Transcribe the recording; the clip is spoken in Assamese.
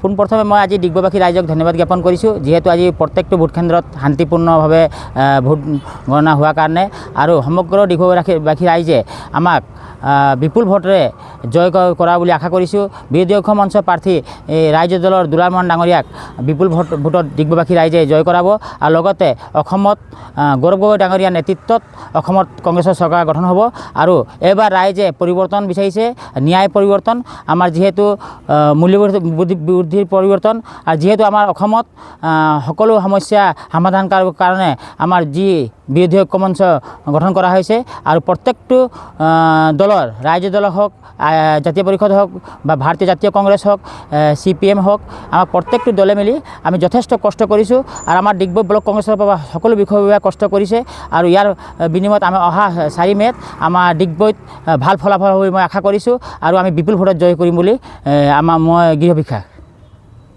পোনপ্ৰথমে মই আজি ডিগবৈবাসী ৰাইজক ধন্যবাদ জ্ঞাপন কৰিছোঁ যিহেতু আজি প্ৰত্যেকটো ভোট কেন্দ্ৰত শান্তিপূৰ্ণভাৱে ভোট গণনা হোৱাৰ কাৰণে আৰু সমগ্ৰ ডিগবৈবাসী ৰাইজে আমাক বিপুল ভোটেৰে জয় কৰা বুলি আশা কৰিছোঁ। বিৰোধী ঐক্য মঞ্চৰ প্ৰাৰ্থী ৰাইজৰ দলৰ দুলাল বৰা ডাঙৰীয়াক বিপুল ভোটত ডিগবৈবাসী ৰাইজে জয় কৰাব আৰু লগতে অসমত গৌৰৱ গগৈ ডাঙৰীয়াৰ নেতৃত্বত অসমত কংগ্ৰেছৰ চৰকাৰ গঠন হ'ব আৰু এইবাৰ ৰাইজে পৰিৱৰ্তন বিচাৰিছে, ন্যায় পৰিৱৰ্তন, আমাৰ যিহেতু মূল্যবৃদ্ধিৰ পৰিৱৰ্তন আৰু যিহেতু আমাৰ অসমত সকলো সমস্যা সমাধান কৰাৰ কাৰণে আমাৰ যি বিৰোধী ঐক্য মঞ্চ গঠন কৰা হৈছে আৰু প্ৰত্যেকটো দলৰ ৰাইজৰ দল হওক, জাতীয় পৰিষদ হওক বা ভাৰতীয় জাতীয় কংগ্ৰেছ হওক, CPM হওক, আমাৰ প্ৰত্যেকটো দলে মিলি আমি যথেষ্ট কষ্ট কৰিছোঁ আৰু আমাৰ ডিগবৈ ব্লক কংগ্ৰেছৰ পৰা সকলো বিষয়ববীয়াই কষ্ট কৰিছে আৰু ইয়াৰ বিনিময়ত আমি অহা 4 মে'ত আমাৰ ডিগবৈত ভাল ফলাফল হ'ব মই আশা কৰিছোঁ আৰু আমি বিপুল ভোটত জয় কৰিম বুলি মই গৃহ বিশ্বাস।